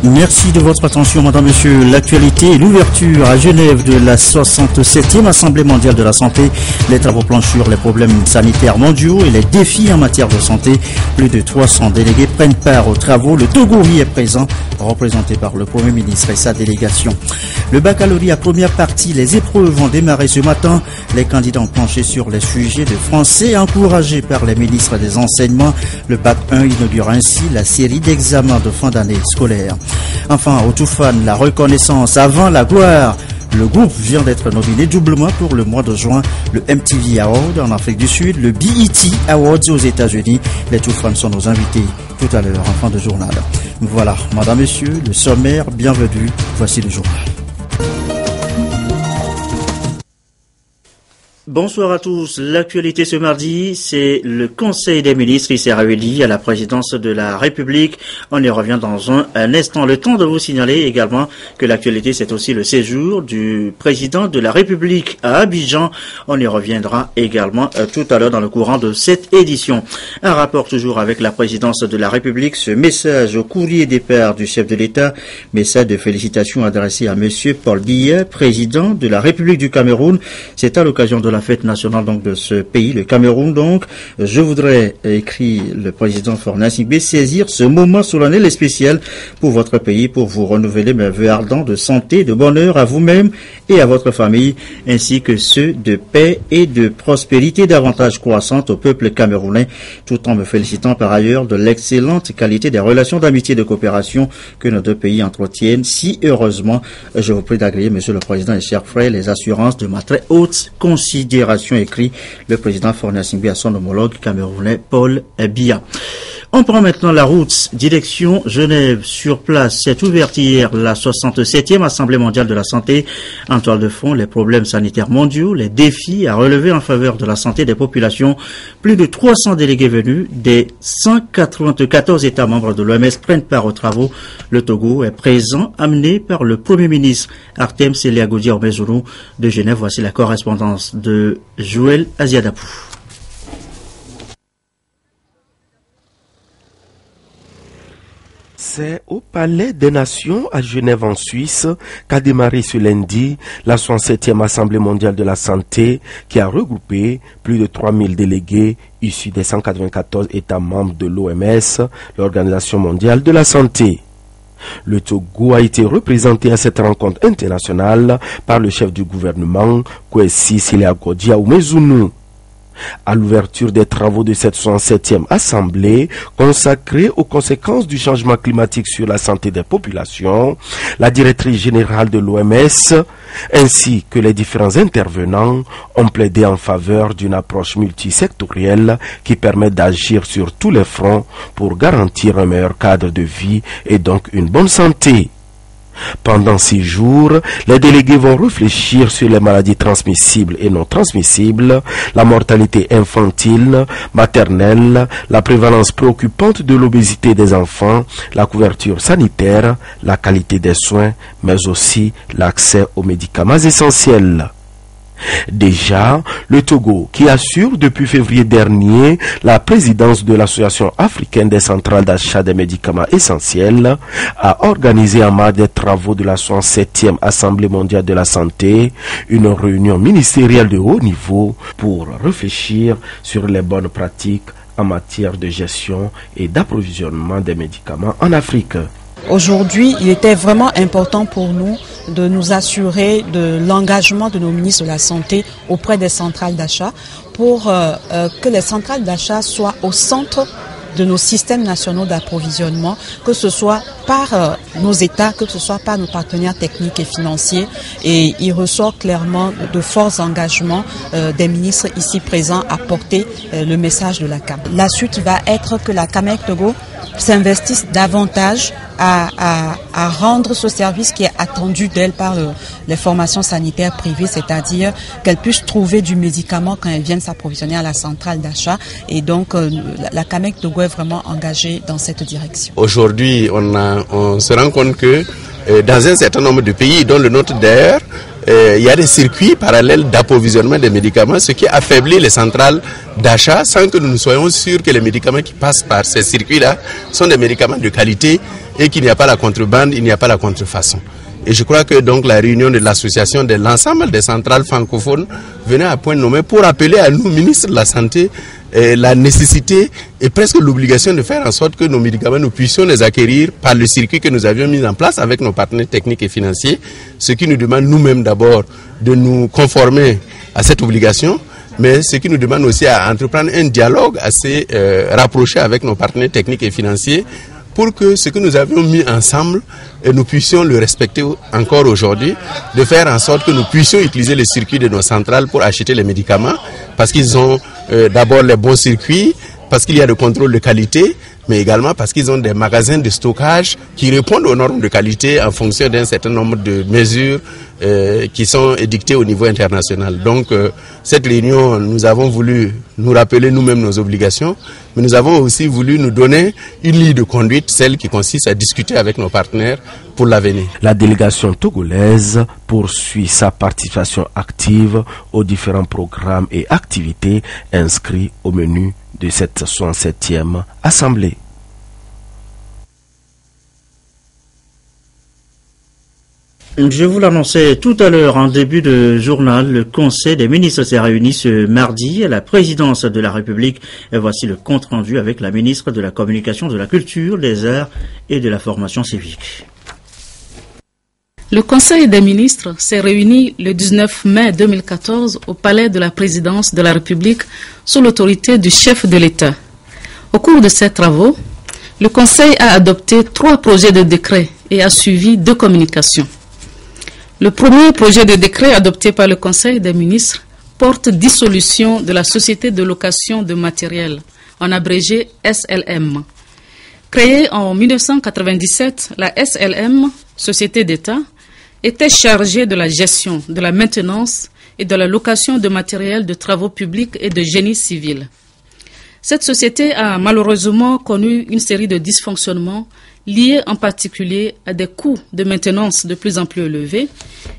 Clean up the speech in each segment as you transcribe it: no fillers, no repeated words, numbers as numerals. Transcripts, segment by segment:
Merci de votre attention, madame, monsieur. L'actualité et l'ouverture à Genève de la 67e Assemblée mondiale de la santé. Les travaux planchent sur les problèmes sanitaires mondiaux et les défis en matière de santé. Plus de 300 délégués prennent part aux travaux. Le Togo y est présent, représenté par le Premier ministre et sa délégation. Le baccalauréat première partie, les épreuves vont démarrer ce matin. Les candidats ont planché sur les sujets de français encouragés par les ministres des enseignements. Le bac 1 inaugure ainsi la série d'examens de fin d'année scolaire. Enfin, au Toufan, la reconnaissance avant la gloire. Le groupe vient d'être nominé doublement pour le mois de juin, le MTV Award en Afrique du Sud, le BET Awards aux États-Unis. Les Toufan sont nos invités tout à l'heure en fin de journal. Voilà, madame, messieurs, le sommaire, bienvenue, voici le journal. Bonsoir à tous. L'actualité ce mardi, c'est le Conseil des ministres qui s'est réuni à la présidence de la République. On y revient dans un instant. Le temps de vous signaler également que l'actualité, c'est aussi le séjour du président de la République à Abidjan. On y reviendra également tout à l'heure dans le courant de cette édition. Un rapport toujours avec la présidence de la République. Ce message au courrier des pairs du chef de l'État. Message de félicitations adressé à monsieur Paul Biya, président de la République du Cameroun. C'est à l'occasion de la fête nationale donc de ce pays, le Cameroun donc. Je voudrais, écrit le président Fornas Ingbe, saisir ce moment solennel et spécial pour votre pays, pour vous renouveler mes vœux ardents de santé, de bonheur à vous-même et à votre famille, ainsi que ceux de paix et de prospérité davantage croissante au peuple camerounais, tout en me félicitant par ailleurs de l'excellente qualité des relations d'amitié et de coopération que nos deux pays entretiennent si heureusement. Je vous prie d'agréer, monsieur le président et chers frères, les assurances de ma très haute considération, écrit le président Fornas Ingbe à son homologue camerounais Paul Biya. On prend maintenant la route, direction Genève. Sur place, s'est ouverte hier la 67e Assemblée mondiale de la santé. En toile de fond, les problèmes sanitaires mondiaux, les défis à relever en faveur de la santé des populations. Plus de 300 délégués venus des 194 États membres de l'OMS prennent part aux travaux. Le Togo est présent, amené par le Premier ministre Artem Seliagodia Omezulu de Genève. Voici la correspondance de Joël Aziadapou. C'est au Palais des Nations à Genève en Suisse qu'a démarré ce lundi la 67e Assemblée mondiale de la santé qui a regroupé plus de 3000 délégués issus des 194 États membres de l'OMS, l'Organisation mondiale de la santé. Le Togo a été représenté à cette rencontre internationale par le chef du gouvernement, Kwesi Seliagodia Omezulu. À l'ouverture des travaux de cette 67e Assemblée consacrée aux conséquences du changement climatique sur la santé des populations, la directrice générale de l'OMS ainsi que les différents intervenants ont plaidé en faveur d'une approche multisectorielle qui permet d'agir sur tous les fronts pour garantir un meilleur cadre de vie et donc une bonne santé. Pendant 6 jours, les délégués vont réfléchir sur les maladies transmissibles et non transmissibles, la mortalité infantile, maternelle, la prévalence préoccupante de l'obésité des enfants, la couverture sanitaire, la qualité des soins, mais aussi l'accès aux médicaments essentiels. Déjà, le Togo, qui assure depuis février dernier la présidence de l'Association africaine des centrales d'achat des médicaments essentiels, a organisé en marge des travaux de la 67e Assemblée mondiale de la santé une réunion ministérielle de haut niveau pour réfléchir sur les bonnes pratiques en matière de gestion et d'approvisionnement des médicaments en Afrique. Aujourd'hui, il était vraiment important pour nous de nous assurer de l'engagement de nos ministres de la Santé auprès des centrales d'achat pour que les centrales d'achat soient au centre de nos systèmes nationaux d'approvisionnement, que ce soit par nos États, que ce soit par nos partenaires techniques et financiers. Et il ressort clairement de forts engagements des ministres ici présents à porter le message de la CAM. La suite va être que la CAMEC Togo s'investisse davantage à rendre ce service qui est attendu d'elle par les formations sanitaires privées, c'est-à-dire qu'elle puisse trouver du médicament quand elle vient s'approvisionner à la centrale d'achat. Et donc, la CAMEC Togo est vraiment engagée dans cette direction. Aujourd'hui, on se rend compte que dans un certain nombre de pays, dont le nôtre d'ailleurs, il y a des circuits parallèles d'approvisionnement des médicaments, ce qui affaiblit les centrales d'achat sans que nous soyons sûrs que les médicaments qui passent par ces circuits-là sont des médicaments de qualité et qu'il n'y a pas la contrebande, il n'y a pas la contrefaçon. Et je crois que donc la réunion de l'association de l'ensemble des centrales francophones venait à point nommé pour appeler à nous, ministres de la Santé, la nécessité et presque l'obligation de faire en sorte que nos médicaments, nous puissions les acquérir par le circuit que nous avions mis en place avec nos partenaires techniques et financiers, ce qui nous demande nous-mêmes d'abord de nous conformer à cette obligation, mais ce qui nous demande aussi à entreprendre un dialogue assez rapproché avec nos partenaires techniques et financiers pour que ce que nous avions mis ensemble, nous puissions le respecter encore aujourd'hui, de faire en sorte que nous puissions utiliser les circuits de nos centrales pour acheter les médicaments, parce qu'ils ont d'abord les bons circuits, parce qu'il y a le contrôle de qualité, mais également parce qu'ils ont des magasins de stockage qui répondent aux normes de qualité en fonction d'un certain nombre de mesures qui sont édictées au niveau international. Donc cette réunion, nous avons voulu nous rappeler nous-mêmes nos obligations, mais nous avons aussi voulu nous donner une ligne de conduite, celle qui consiste à discuter avec nos partenaires pour l'avenir. La délégation togolaise poursuit sa participation active aux différents programmes et activités inscrits au menu de cette 67e Assemblée. Je vous l'annonçais tout à l'heure en début de journal, le Conseil des ministres s'est réuni ce mardi à la présidence de la République. Et voici le compte rendu avec la ministre de la Communication, de la Culture, des Arts et de la Formation civique. Le Conseil des ministres s'est réuni le 19 mai 2014 au palais de la présidence de la République sous l'autorité du chef de l'État. Au cours de ces travaux, le Conseil a adopté 3 projets de décret et a suivi 2 communications. Le premier projet de décret adopté par le Conseil des ministres porte dissolution de la Société de location de matériel, en abrégé SLM. Créée en 1997, la SLM, Société d'État, était chargée de la gestion, de la maintenance et de la location de matériel de travaux publics et de génie civil. Cette société a malheureusement connu une série de dysfonctionnements liés en particulier à des coûts de maintenance de plus en plus élevés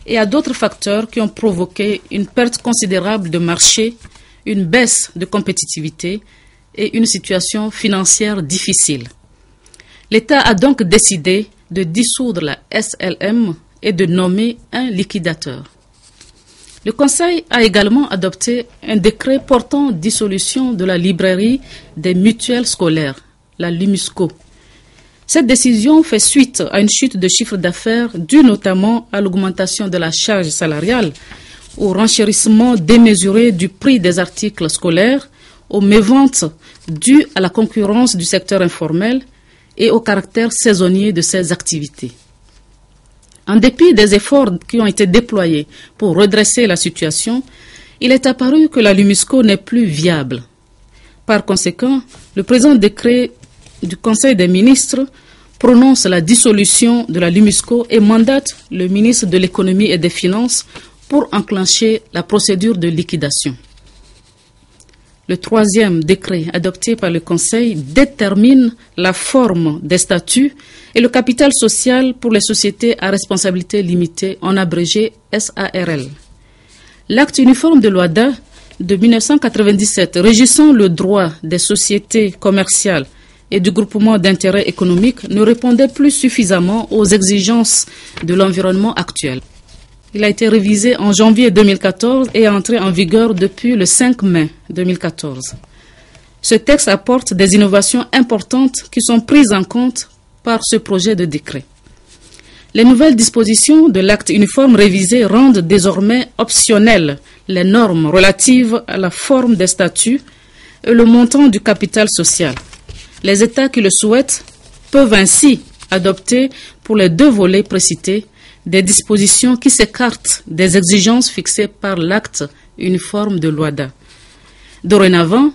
et à d'autres facteurs qui ont provoqué une perte considérable de marché, une baisse de compétitivité et une situation financière difficile. L'État a donc décidé de dissoudre la SLM et de nommer un liquidateur. Le Conseil a également adopté un décret portant dissolution de la librairie des mutuelles scolaires, la LUMUSCO. Cette décision fait suite à une chute de chiffre d'affaires due notamment à l'augmentation de la charge salariale, au renchérissement démesuré du prix des articles scolaires, aux méventes dues à la concurrence du secteur informel et au caractère saisonnier de ces activités. En dépit des efforts qui ont été déployés pour redresser la situation, il est apparu que la LUMUSCO n'est plus viable. Par conséquent, le présent décret du Conseil des ministres prononce la dissolution de la LUMUSCO et mandate le ministre de l'Économie et des Finances pour enclencher la procédure de liquidation. Le troisième décret adopté par le Conseil détermine la forme des statuts et le capital social pour les sociétés à responsabilité limitée, en abrégé SARL. L'acte uniforme de l'OADA de 1997 régissant le droit des sociétés commerciales et du groupement d'intérêt économique ne répondait plus suffisamment aux exigences de l'environnement actuel. Il a été révisé en janvier 2014 et est entré en vigueur depuis le 5 mai 2014. Ce texte apporte des innovations importantes qui sont prises en compte par ce projet de décret. Les nouvelles dispositions de l'acte uniforme révisé rendent désormais optionnelles les normes relatives à la forme des statuts et le montant du capital social. Les États qui le souhaitent peuvent ainsi adopter pour les 2 volets précités des dispositions qui s'écartent des exigences fixées par l'acte uniforme de l'OADA. Dorénavant,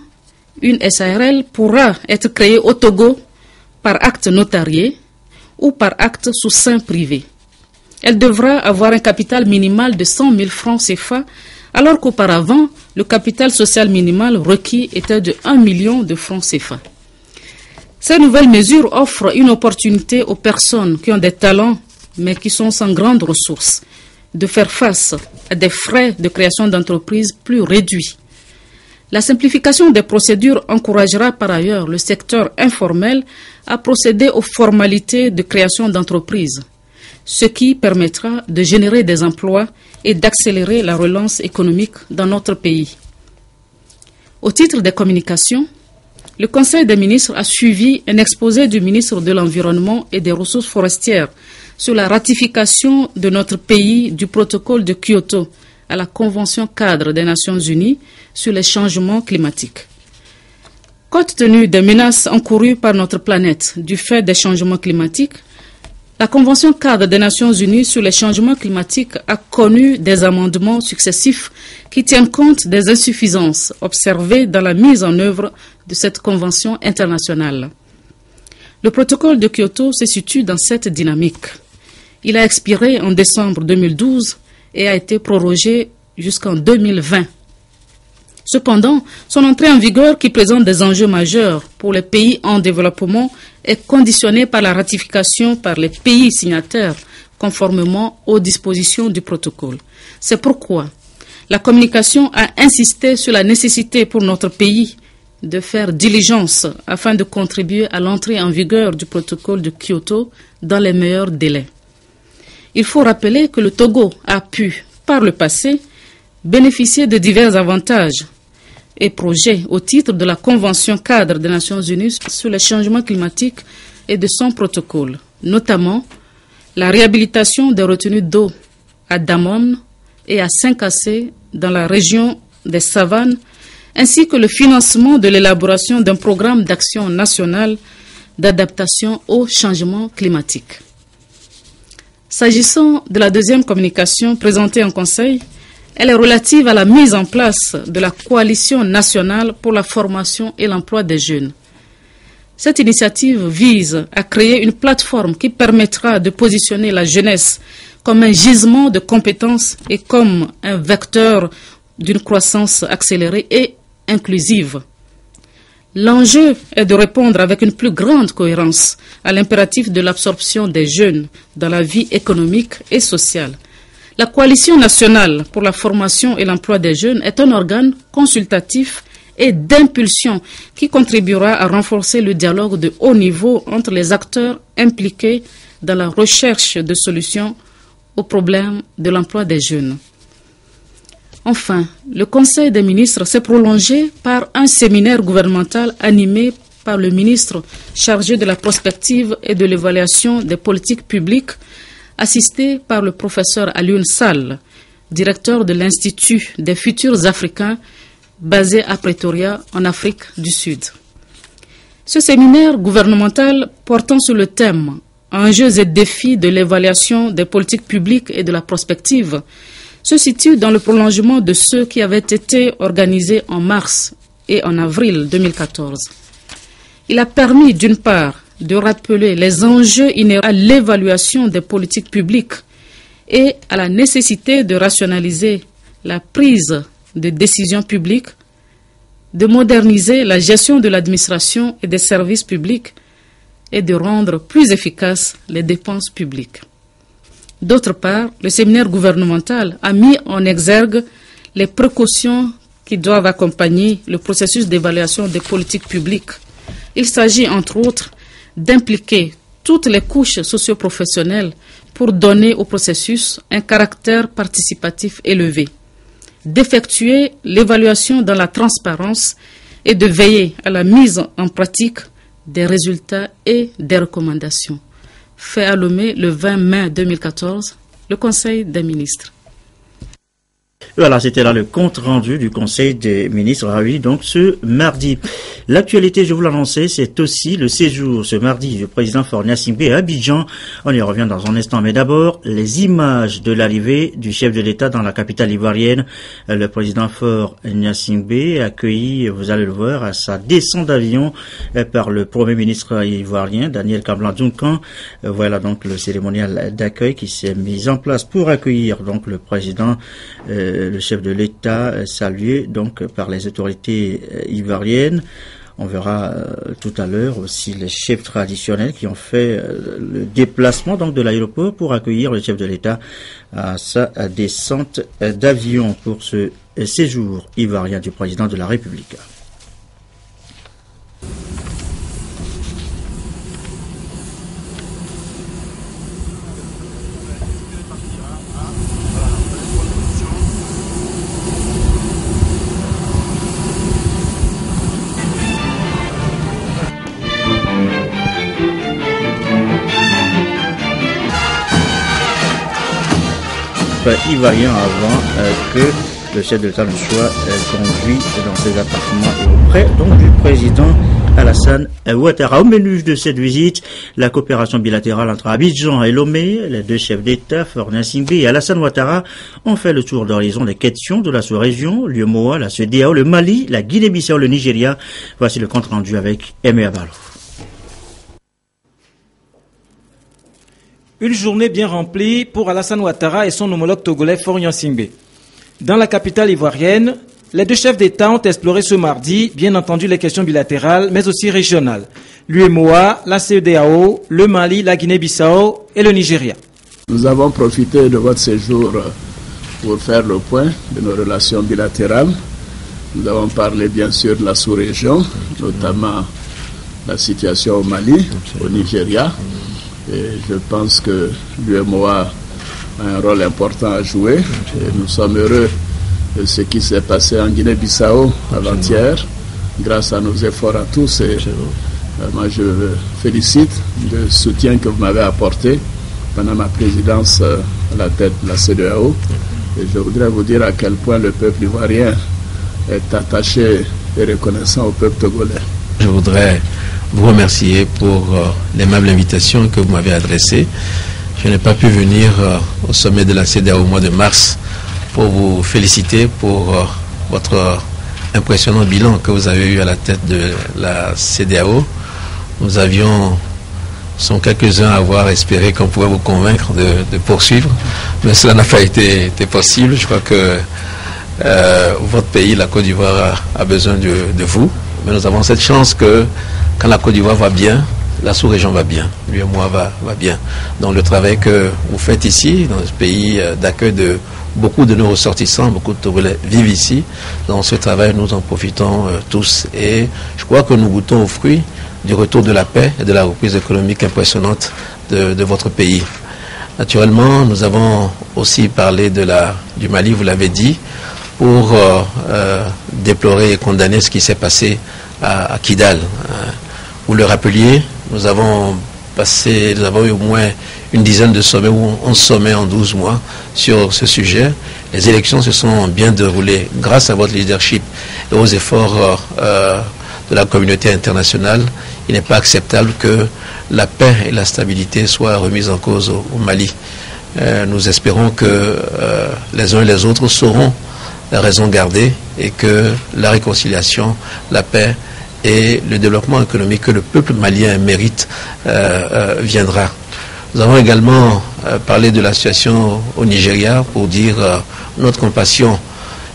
une SARL pourra être créée au Togo par acte notarié ou par acte sous seing privé. Elle devra avoir un capital minimal de 100 000 francs CFA, alors qu'auparavant, le capital social minimal requis était de 1 million de francs CFA. Ces nouvelles mesures offrent une opportunité aux personnes qui ont des talents mais qui sont sans grandes ressources de faire face à des frais de création d'entreprises plus réduits. La simplification des procédures encouragera par ailleurs le secteur informel à procéder aux formalités de création d'entreprises, ce qui permettra de générer des emplois et d'accélérer la relance économique dans notre pays. Au titre des communications, le Conseil des ministres a suivi un exposé du ministre de l'Environnement et des Ressources forestières sur la ratification de notre pays du protocole de Kyoto à la Convention cadre des Nations Unies sur les changements climatiques. Compte tenu des menaces encourues par notre planète du fait des changements climatiques, la Convention cadre des Nations Unies sur les changements climatiques a connu des amendements successifs qui tiennent compte des insuffisances observées dans la mise en œuvre de cette convention internationale. Le protocole de Kyoto se situe dans cette dynamique. Il a expiré en décembre 2012 et a été prorogé jusqu'en 2020. Cependant, son entrée en vigueur, qui présente des enjeux majeurs pour les pays en développement, est conditionnée par la ratification par les pays signataires conformément aux dispositions du protocole. C'est pourquoi la communication a insisté sur la nécessité pour notre pays de faire diligence afin de contribuer à l'entrée en vigueur du protocole de Kyoto dans les meilleurs délais. Il faut rappeler que le Togo a pu, par le passé, bénéficier de divers avantages et projets au titre de la Convention cadre des Nations Unies sur les changements climatiques et de son protocole, notamment la réhabilitation des retenues d'eau à Damon et à Saint-Cassé dans la région des Savanes, ainsi que le financement de l'élaboration d'un programme d'action national d'adaptation au changement climatique. S'agissant de la deuxième communication présentée en Conseil, elle est relative à la mise en place de la Coalition nationale pour la formation et l'emploi des jeunes. Cette initiative vise à créer une plateforme qui permettra de positionner la jeunesse comme un gisement de compétences et comme un vecteur d'une croissance accélérée et inclusive. L'enjeu est de répondre avec une plus grande cohérence à l'impératif de l'absorption des jeunes dans la vie économique et sociale. La Coalition nationale pour la formation et l'emploi des jeunes est un organe consultatif et d'impulsion qui contribuera à renforcer le dialogue de haut niveau entre les acteurs impliqués dans la recherche de solutions aux problèmes de l'emploi des jeunes. Enfin, le Conseil des ministres s'est prolongé par un séminaire gouvernemental animé par le ministre chargé de la prospective et de l'évaluation des politiques publiques, assisté par le professeur Alioune Sall, directeur de l'Institut des futurs Africains, basé à Pretoria, en Afrique du Sud. Ce séminaire gouvernemental portant sur le thème « Enjeux et défis de l'évaluation des politiques publiques et de la prospective » se situe dans le prolongement de ceux qui avaient été organisés en mars et en avril 2014. Il a permis, d'une part, de rappeler les enjeux inhérents à l'évaluation des politiques publiques et à la nécessité de rationaliser la prise de décisions publiques, de moderniser la gestion de l'administration et des services publics et de rendre plus efficaces les dépenses publiques. D'autre part, le séminaire gouvernemental a mis en exergue les précautions qui doivent accompagner le processus d'évaluation des politiques publiques. Il s'agit, entre autres, d'impliquer toutes les couches socio-professionnelles pour donner au processus un caractère participatif élevé, d'effectuer l'évaluation dans la transparence et de veiller à la mise en pratique des résultats et des recommandations. Fait à Lomé le 20 mai 2014, le Conseil des ministres. Voilà, c'était là le compte rendu du Conseil des ministres réunis donc ce mardi. L'actualité, je vous l'annonçais, c'est aussi le séjour ce mardi du président Faure Gnassingbé à Abidjan. On y revient dans un instant, mais d'abord, les images de l'arrivée du chef de l'État dans la capitale ivoirienne. Le président Faure Gnassingbé accueilli, vous allez le voir, à sa descente d'avion par le premier ministre ivoirien, Daniel Kablan-Duncan. Voilà donc le cérémonial d'accueil qui s'est mis en place pour accueillir donc le président, le chef de l'État, salué donc par les autorités ivoiriennes. On verra tout à l'heure aussi les chefs traditionnels qui ont fait le déplacement donc de l'aéroport pour accueillir le chef de l'État à sa descente d'avion pour ce séjour ivoirien du président de la République. Ivoirien avant que le chef de l'État ne soit conduit dans ses appartements et auprès donc du président Alassane Ouattara. Au menu de cette visite, la coopération bilatérale entre Abidjan et Lomé. Les deux chefs d'État, Faure Gnassingbé et Alassane Ouattara, ont fait le tour d'horizon des questions de la sous-région, l'UEMOA, la CEDEAO, le Mali, la Guinée-Bissau, le Nigeria. Voici le compte rendu avec Aimé Abalo. Une journée bien remplie pour Alassane Ouattara et son homologue togolais Faure Gnassingbé. Dans la capitale ivoirienne, les deux chefs d'État ont exploré ce mardi, bien entendu, les questions bilatérales, mais aussi régionales. L'UEMOA, la CEDEAO, le Mali, la Guinée-Bissau et le Nigeria. Nous avons profité de votre séjour pour faire le point de nos relations bilatérales. Nous avons parlé bien sûr de la sous-région, notamment la situation au Mali, au Nigeria. Et je pense que l'UEMOA a un rôle important à jouer. Et nous sommes heureux de ce qui s'est passé en Guinée-Bissau avant-hier, grâce à nos efforts à tous. Et moi, je félicite le soutien que vous m'avez apporté pendant ma présidence à la tête de la CEDEAO. Et je voudrais vous dire à quel point le peuple ivoirien est attaché et reconnaissant au peuple togolais. Je voudrais vous remercier pour l'aimable invitation que vous m'avez adressée. Je n'ai pas pu venir au sommet de la CEDEAO au mois de mars pour vous féliciter pour votre impressionnant bilan que vous avez eu à la tête de la CEDEAO. Nous sont quelques-uns à avoir espéré qu'on pouvait vous convaincre de poursuivre, mais cela n'a pas été possible. Je crois que votre pays, la Côte d'Ivoire, a besoin de vous. Mais nous avons cette chance que quand la Côte d'Ivoire va bien, la sous-région va bien, l'UEMOA va bien. Donc le travail que vous faites ici, dans ce pays d'accueil de beaucoup de nos ressortissants, beaucoup de Togolais vivent ici. Dans ce travail, nous en profitons tous. Et je crois que nous goûtons aux fruits du retour de la paix et de la reprise économique impressionnante de votre pays. Naturellement, nous avons aussi parlé du Mali, vous l'avez dit, pour déplorer et condamner ce qui s'est passé à Kidal. Vous le rappeliez, nous avons eu au moins une dizaine de sommets ou 11 sommets en 12 mois sur ce sujet. Les élections se sont bien déroulées grâce à votre leadership et aux efforts de la communauté internationale. Il n'est pas acceptable que la paix et la stabilité soient remises en cause au Mali. Nous espérons que les uns et les autres sauront la raison garder et que la réconciliation, la paix et le développement économique que le peuple malien mérite viendra. Nous avons également parlé de la situation au Nigeria pour dire notre compassion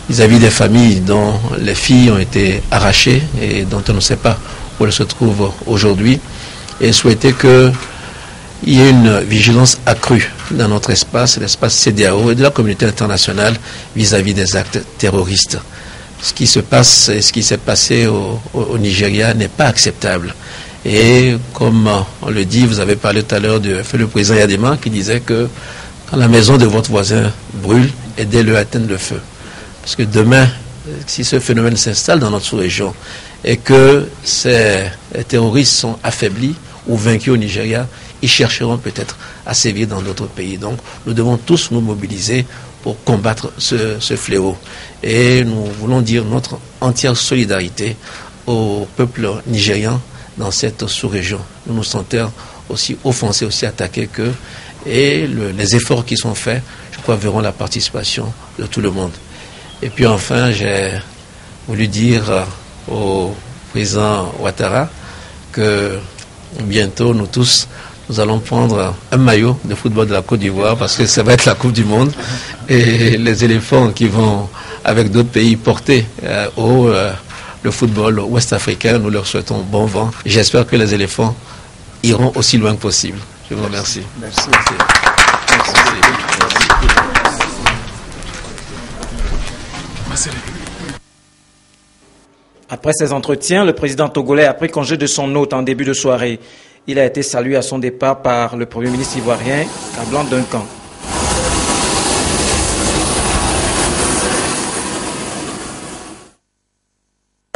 vis-à-vis des familles dont les filles ont été arrachées et dont on ne sait pas où elles se trouvent aujourd'hui, et souhaiter qu'il y ait une vigilance accrue dans notre espace, l'espace CEDEAO et de la communauté internationale vis-à-vis des actes terroristes. Ce qui se passe et ce qui s'est passé au Nigeria n'est pas acceptable. Et comme on le dit, vous avez parlé tout à l'heure de le président Yadema qui disait que quand la maison de votre voisin brûle, aidez-le à éteindre le feu. Parce que demain, si ce phénomène s'installe dans notre sous-région et que ces terroristes sont affaiblis ou vaincus au Nigeria, ils chercheront peut-être à sévir dans d'autres pays. Donc nous devons tous nous mobiliser pour combattre ce fléau. Et nous voulons dire notre entière solidarité au peuple nigérian dans cette sous-région. Nous nous sentons aussi offensés, aussi attaqués qu'eux. Et les efforts qui sont faits, je crois, verront la participation de tout le monde. Et puis enfin, j'ai voulu dire au président Ouattara que bientôt, nous tous, nous allons prendre un maillot de football de la Côte d'Ivoire parce que ça va être la Coupe du Monde. Et les éléphants qui vont, avec d'autres pays, porter haut le football ouest-africain. Nous leur souhaitons bon vent. J'espère que les éléphants iront aussi loin que possible. Je vous remercie. Merci. Après ces entretiens, le président togolais a pris congé de son hôte en début de soirée. Il a été salué à son départ par le Premier ministre ivoirien, Kablan Duncan.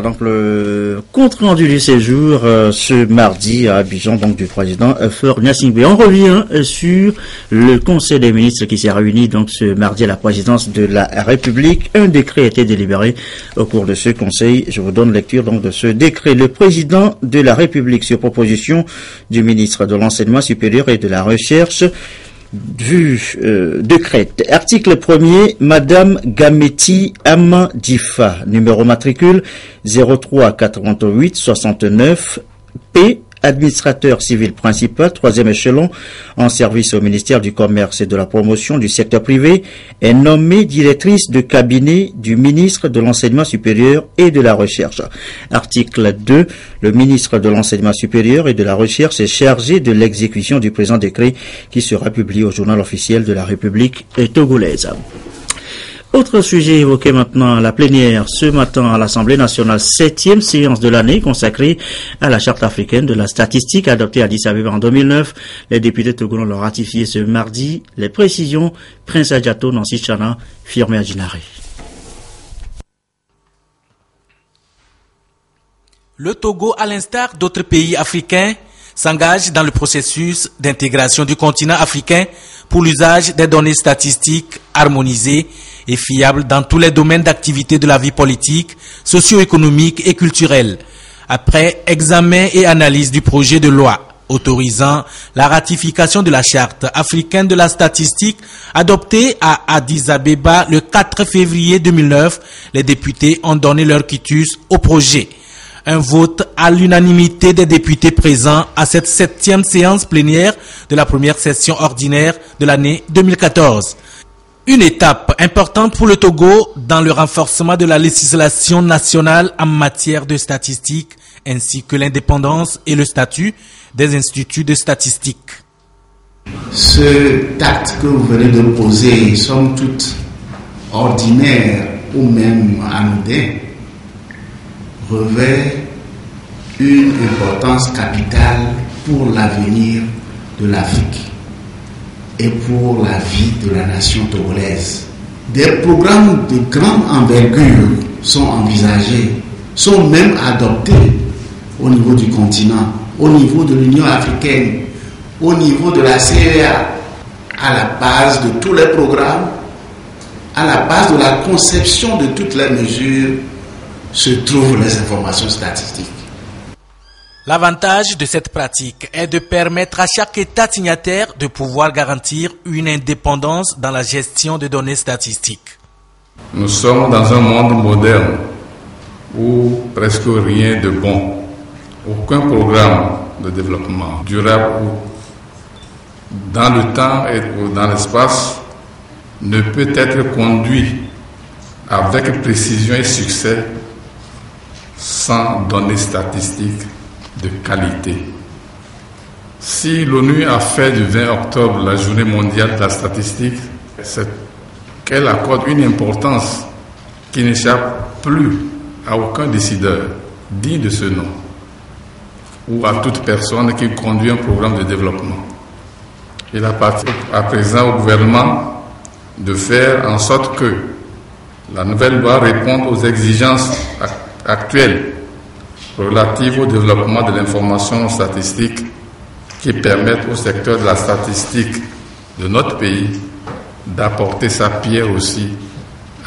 Donc le compte rendu du séjour ce mardi à Abidjan, donc du président Faure Gnassingbé. On revient sur le Conseil des ministres qui s'est réuni donc ce mardi à la présidence de la République. Un décret a été délibéré au cours de ce conseil. Je vous donne lecture donc de ce décret. Le président de la République, sur proposition du ministre de l'Enseignement supérieur et de la Recherche, décrète. Article 1er, Madame Gameti Amadifa, numéro matricule 03 88 69 P, administrateur civil principal, 3e échelon, en service au ministère du Commerce et de la Promotion du secteur privé, est nommée directrice de cabinet du ministre de l'Enseignement supérieur et de la Recherche. Article 2. Le ministre de l'Enseignement supérieur et de la Recherche est chargé de l'exécution du présent décret qui sera publié au journal officiel de la République togolaise. Autre sujet évoqué maintenant, la plénière ce matin à l'Assemblée nationale, 7e séance de l'année consacrée à la Charte africaine de la statistique adoptée à Addis Abeba en 2009. Les députés togolais l'ont ratifié ce mardi. Les précisions, Prince Adjato, Nancy Chana, Firmé Adjinari. Le Togo, à l'instar d'autres pays africains, s'engage dans le processus d'intégration du continent africain pour l'usage des données statistiques harmonisées et fiables dans tous les domaines d'activité de la vie politique, socio-économique et culturelle. Après examen et analyse du projet de loi autorisant la ratification de la Charte africaine de la statistique adoptée à Addis Abeba le 4 février 2009, les députés ont donné leur quitus au projet. Un vote à l'unanimité des députés présents à cette 7e séance plénière de la première session ordinaire de l'année 2014. Une étape importante pour le Togo dans le renforcement de la législation nationale en matière de statistique, ainsi que l'indépendance et le statut des instituts de statistique. Ce acte que vous venez de poser, somme toute ordinaire ou même anodin, revêt une importance capitale pour l'avenir de l'Afrique et pour la vie de la nation togolaise. Des programmes de grande envergure sont envisagés, sont même adoptés au niveau du continent, au niveau de l'Union africaine, au niveau de la CEA. À la base de tous les programmes, à la base de la conception de toutes les mesures, se trouvent les informations statistiques. L'avantage de cette pratique est de permettre à chaque État signataire de pouvoir garantir une indépendance dans la gestion des données statistiques. Nous sommes dans un monde moderne où presque rien de bon, aucun programme de développement durable dans le temps et dans l'espace ne peut être conduit avec précision et succès sans données statistiques de qualité. Si l'ONU a fait du 20 octobre la journée mondiale de la statistique, c'est qu'elle accorde une importance qui n'échappe plus à aucun décideur digne de ce nom ou à toute personne qui conduit un programme de développement. Il appartient à présent au gouvernement de faire en sorte que la nouvelle loi réponde aux exigences actuelles relatives au développement de l'information statistique qui permettent au secteur de la statistique de notre pays d'apporter sa pierre aussi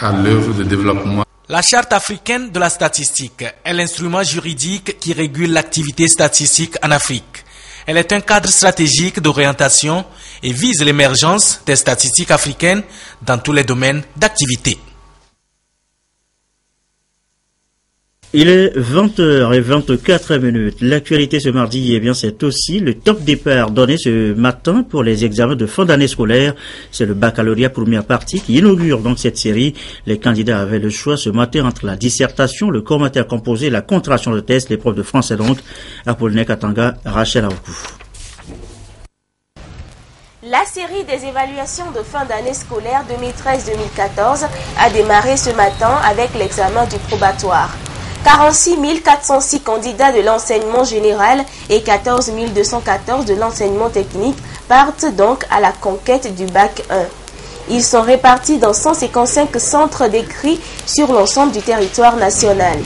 à l'œuvre de développement. La Charte africaine de la statistique est l'instrument juridique qui régule l'activité statistique en Afrique. Elle est un cadre stratégique d'orientation et vise l'émergence des statistiques africaines dans tous les domaines d'activité. Il est 20h24. L'actualité ce mardi, eh bien, c'est aussi le top départ donné ce matin pour les examens de fin d'année scolaire. C'est le baccalauréat première partie qui inaugure donc cette série. Les candidats avaient le choix ce matin entre la dissertation, le commentaire composé, la contraction de test, l'épreuve de français donc. Apollinaire Katanga, Rachel Aoukou. La série des évaluations de fin d'année scolaire 2013-2014 a démarré ce matin avec l'examen du probatoire. 46 406 candidats de l'enseignement général et 14 214 de l'enseignement technique partent donc à la conquête du bac 1. Ils sont répartis dans 155 centres d'écrit sur l'ensemble du territoire national.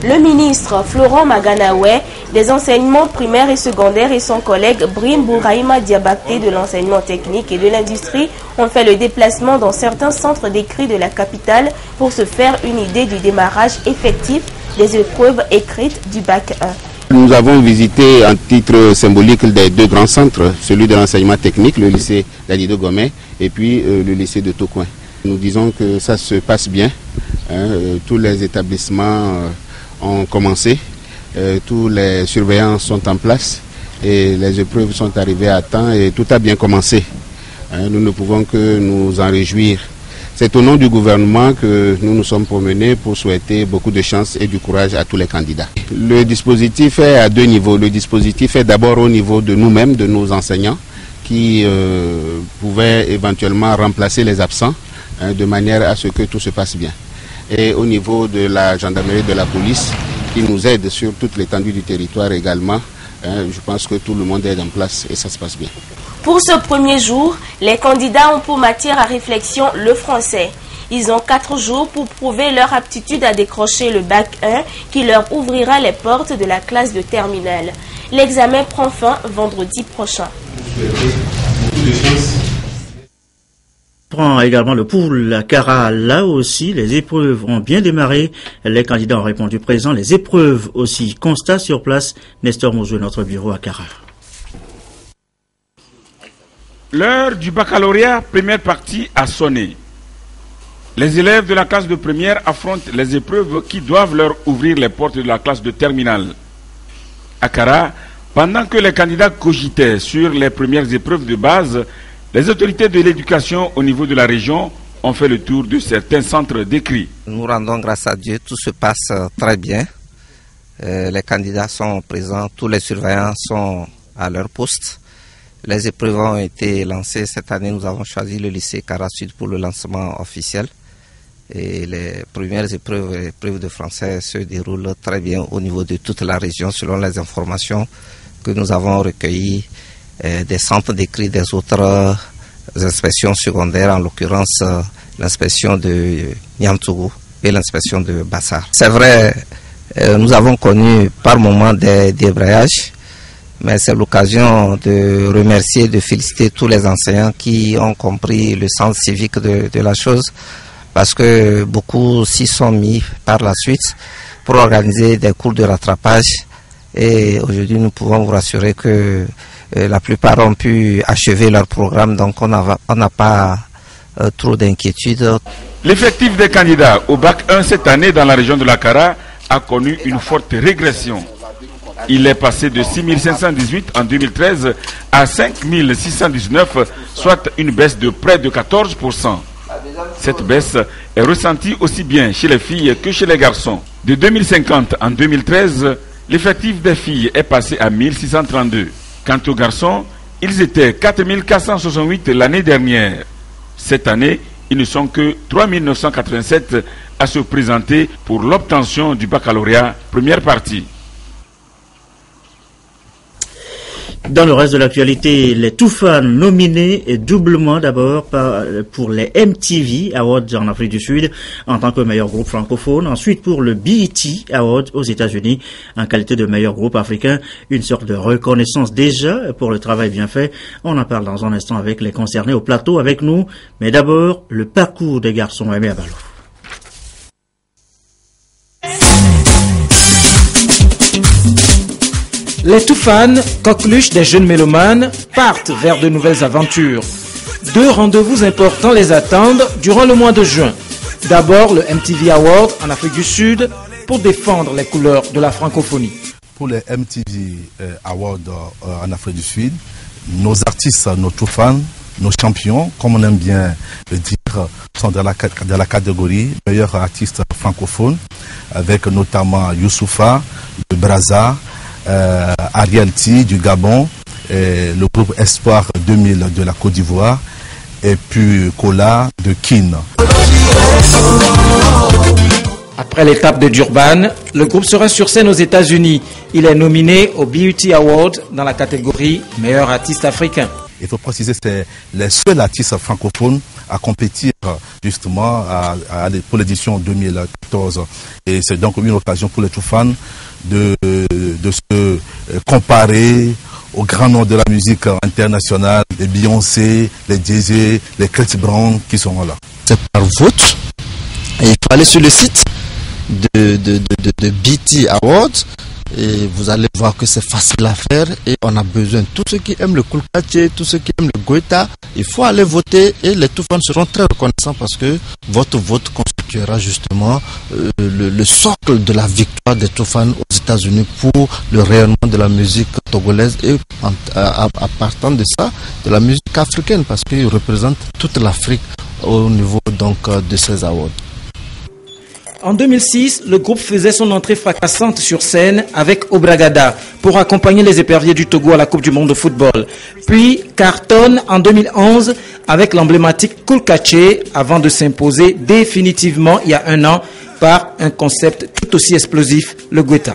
Le ministre Florent Maganaoué des enseignements primaires et secondaires et son collègue Brim Bouraïma Diabaté de l'enseignement technique et de l'industrie ont fait le déplacement dans certains centres d'écrit de la capitale pour se faire une idée du démarrage effectif des épreuves écrites du bac 1. Nous avons visité un titre symbolique des deux grands centres, celui de l'enseignement technique, le lycée Dalido Gomé et puis le lycée de Tocoin. Nous disons que ça se passe bien, tous les établissements ont commencé, tous les surveillants sont en place et les épreuves sont arrivées à temps et tout a bien commencé. Nous ne pouvons que nous en réjouir. C'est au nom du gouvernement que nous nous sommes promenés pour souhaiter beaucoup de chance et du courage à tous les candidats. Le dispositif est à deux niveaux. Le dispositif est d'abord au niveau de nous-mêmes, de nos enseignants, qui pouvaient éventuellement remplacer les absents de manière à ce que tout se passe bien. Et au niveau de la gendarmerie, de la police, qui nous aide sur toute l'étendue du territoire également. Je pense que tout le monde est en place et ça se passe bien. Pour ce premier jour, les candidats ont pour matière à réflexion le français. Ils ont 4 jours pour prouver leur aptitude à décrocher le bac 1 qui leur ouvrira les portes de la classe de terminale. L'examen prend fin vendredi prochain. Prend également le pool Cara. Là aussi, les épreuves ont bien démarré. Les candidats ont répondu présent. Les épreuves aussi. Constat sur place. Nestor Mouzou, notre bureau à Cara. L'heure du baccalauréat première partie a sonné. Les élèves de la classe de première affrontent les épreuves qui doivent leur ouvrir les portes de la classe de terminale. À Cara, pendant que les candidats cogitaient sur les premières épreuves de base, les autorités de l'éducation au niveau de la région ont fait le tour de certains centres d'écrit. Nous rendons grâce à Dieu, tout se passe très bien. Les candidats sont présents, tous les surveillants sont à leur poste. Les épreuves ont été lancées. Cette année, nous avons choisi le lycée Cara Sud pour le lancement officiel. Et les premières épreuves de français se déroulent très bien au niveau de toute la région selon les informations que nous avons recueillies des centres d'écrit des autres inspections secondaires, en l'occurrence l'inspection de Niamtougou et l'inspection de Bassar. C'est vrai, nous avons connu par moments des débrayages, mais c'est l'occasion de remercier, de féliciter tous les enseignants qui ont compris le sens civique de la chose, parce que beaucoup s'y sont mis par la suite pour organiser des cours de rattrapage. Et aujourd'hui, nous pouvons vous rassurer que la plupart ont pu achever leur programme, donc on n'a pas trop d'inquiétude. L'effectif des candidats au bac 1 cette année dans la région de la Cara a connu une forte régression. Il est passé de 6 518 en 2013 à 5 619, soit une baisse de près de 14%. Cette baisse est ressentie aussi bien chez les filles que chez les garçons. De 2050 en 2013, l'effectif des filles est passé à 1632. Quant aux garçons, ils étaient 4 468 l'année dernière. Cette année, ils ne sont que 3 987 à se présenter pour l'obtention du baccalauréat première partie. Dans le reste de l'actualité, les Toufan nominés doublement d'abord pour les MTV Awards en Afrique du Sud en tant que meilleur groupe francophone. Ensuite pour le BET Award aux États-Unis en qualité de meilleur groupe africain. Une sorte de reconnaissance déjà pour le travail bien fait. On en parle dans un instant avec les concernés au plateau avec nous. Mais d'abord, le parcours des garçons Aimé Abalo. Les Toufan, coqueluches des jeunes mélomanes, partent vers de nouvelles aventures. 2 rendez-vous importants les attendent durant le mois de juin. D'abord le MTV Award en Afrique du Sud pour défendre les couleurs de la francophonie. Pour les MTV Awards en Afrique du Sud, nos artistes, nos true fans, nos champions, comme on aime bien le dire, sont dans la catégorie meilleur artiste francophone, avec notamment Youssoufa de Brazza, Ariel T du Gabon, le groupe Espoir 2000 de la Côte d'Ivoire, et puis Kola de Kin. Après l'étape de Durban, le groupe sera sur scène aux États-Unis. Il est nominé au BET Award dans la catégorie meilleur artiste africain. Il faut préciser que c'est les seuls artistes francophones à compétir justement pour l'édition 2014. Et c'est donc une occasion pour les tout fans de se comparer aux grands noms de la musique internationale, les Beyoncé, les Jay-Z, les Chris Brown qui sont là. C'est par vote. Et il faut aller sur le site de BET Awards et vous allez voir que c'est facile à faire et on a besoin. Tous ceux qui aiment le Kulkache, tous ceux qui aiment le Goïta, il faut aller voter et les Toufans seront très reconnaissants parce que votre vote constituera justement le socle de la victoire des Toufans aux États-Unis pour le rayonnement de la musique togolaise et à partant de ça, de la musique africaine parce qu'ils représentent toute l'Afrique au niveau donc de ces awards. En 2006, le groupe faisait son entrée fracassante sur scène avec Obragada pour accompagner les éperviers du Togo à la Coupe du Monde de football. Puis cartonne en 2011 avec l'emblématique Kulkache avant de s'imposer définitivement il y a un an par un concept tout aussi explosif, le Goïta.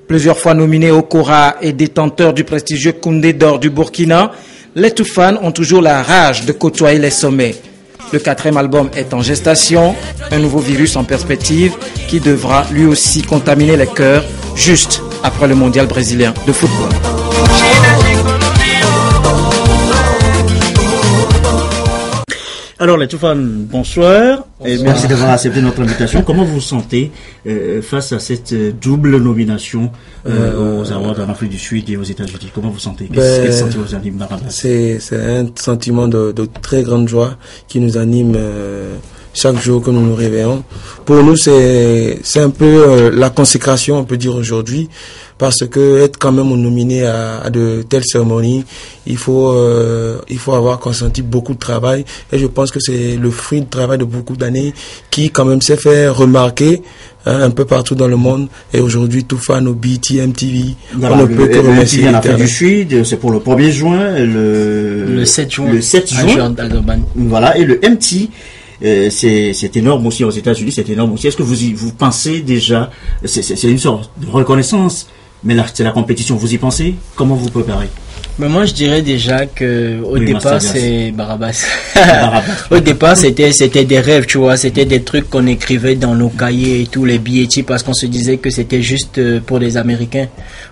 Plusieurs fois nominés au Kora et détenteurs du prestigieux Koundé d'or du Burkina, les Toufans ont toujours la rage de côtoyer les sommets. Le 4e album est en gestation, un nouveau virus en perspective qui devra lui aussi contaminer les cœurs juste après le mondial brésilien de football. Alors les Toufans, bonsoir. Et merci d'avoir accepté notre invitation. Comment vous vous sentez face à cette double nomination aux Awards en Afrique du Sud et aux États-Unis? Comment vous sentez? Quel sentiment vous anime? C'est un sentiment de très grande joie qui nous anime chaque jour que nous nous réveillons. Pour nous, c'est un peu la consécration, on peut dire aujourd'hui, parce que être quand même nominé à de telles cérémonies, il faut avoir consenti beaucoup de travail, et je pense que c'est le fruit de travail de beaucoup d'années qui quand même s'est fait remarquer un peu partout dans le monde, et aujourd'hui tout fan au BET, MTV, voilà, on ne peut que remercier en Afrique du Sud, c'est pour le 1er juin, le 7 juin, voilà, et le MT. C'est énorme aussi aux États-Unis, c'est énorme aussi. Est-ce que vous pensez déjà, c'est une sorte de reconnaissance, mais là c'est la compétition, vous y pensez? Comment vous préparez? Mais moi je dirais déjà que au départ c'est Barabas. Au départ c'était des rêves, tu vois, c'était des trucs qu'on écrivait dans nos cahiers et tous les billets parce qu'on se disait que c'était juste pour les Américains.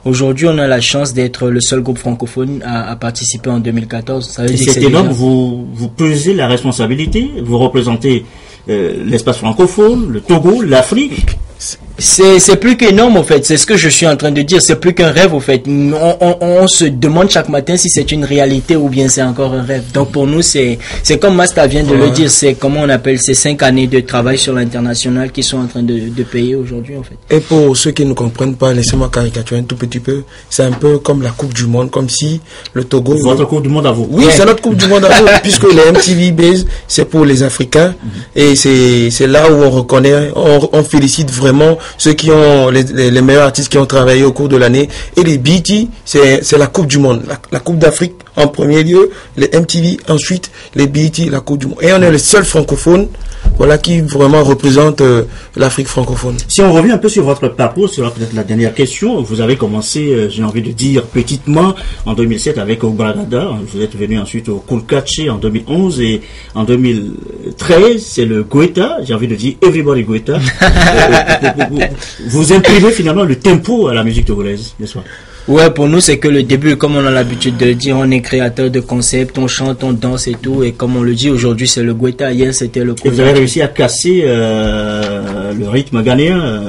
Aujourd'hui on a la chance d'être le seul groupe francophone à participer en 2014. Ça veut dire c'est énorme, vous pesez la responsabilité, vous représentez l'espace francophone, le Togo, l'Afrique. C'est plus qu'énorme en fait, c'est ce que je suis en train de dire, c'est plus qu'un rêve en fait. On se demande chaque matin si c'est une réalité ou bien c'est encore un rêve. Donc pour nous c'est comme Masta vient de le dire, c'est comment on appelle ces 5 années de travail sur l'international qui sont en train de payer aujourd'hui en fait. Et pour ceux qui ne comprennent pas, laissez-moi caricaturer un tout petit peu, c'est un peu comme la Coupe du Monde, comme si le Togo... Votre Coupe du Monde à vous. Oui, c'est notre Coupe du Monde à vous, puisque les MTV Base c'est pour les Africains, et c'est là où on reconnaît, on félicite vraiment ceux qui ont les meilleurs artistes qui ont travaillé au cours de l'année, et les BET c'est la Coupe du Monde, la Coupe d'Afrique en premier lieu, les MTV ensuite, les BET la Coupe du Monde, et on est le seul francophone, voilà, qui vraiment représente l'Afrique francophone. Si on revient un peu sur votre parcours, sur peut-être la dernière question, vous avez commencé, j'ai envie de dire petitement, en 2007 avec Obragada, vous êtes venu ensuite au Kulkache en 2011, et en 2013 c'est le Goïta, j'ai envie de dire Everybody Goïta. Vous imprimez finalement le tempo à la musique togolaise, n'est-ce pas? Ouais, pour nous c'est que le début, comme on a l'habitude de le dire, on est créateur de concepts, on chante, on danse et tout, et comme on le dit aujourd'hui c'est le Goïta, hier c'était le Kulkache. Vous avez réussi à casser le rythme ghanéen.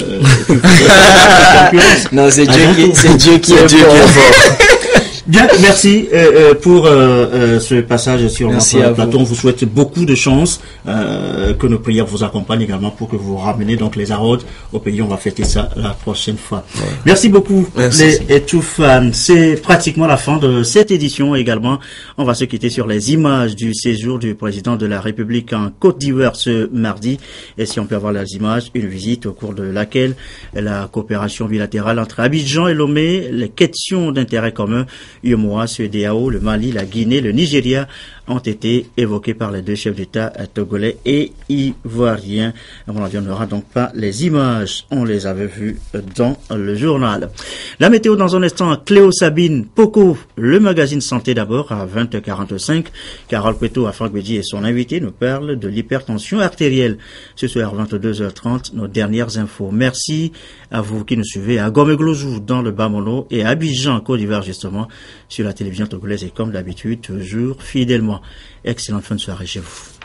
Non, c'est Dieu qui est fort. Bien, merci pour ce passage sur notre plateau. On vous souhaite beaucoup de chance, que nos prières vous accompagnent également pour que vous ramenez donc les arôdes au pays. On va fêter ça la prochaine fois. Ouais. Merci beaucoup, les Toufan. C'est pratiquement la fin de cette édition également. On va se quitter sur les images du séjour du président de la République en Côte d'Ivoire ce mardi. Et si on peut avoir les images, une visite au cours de laquelle la coopération bilatérale entre Abidjan et Lomé, les questions d'intérêt commun, UEMOA, CEDEAO, le Mali, la Guinée, le Nigeria, ont été évoqués par les deux chefs d'État togolais et ivoiriens. On n'aura donc pas les images, on les avait vues dans le journal. La météo dans un instant, Cléo Sabine Poco, le magazine santé d'abord à 20h45. Carole Cueto à Franck Bédi et son invité nous parlent de l'hypertension artérielle. Ce soir 22h30, nos dernières infos. Merci à vous qui nous suivez à Gomé-Glozou dans le Bas-Mono et à Abidjan, Côte d'Ivoire justement, sur la télévision togolaise et comme d'habitude, toujours fidèlement. Excellente fin de soirée chez vous.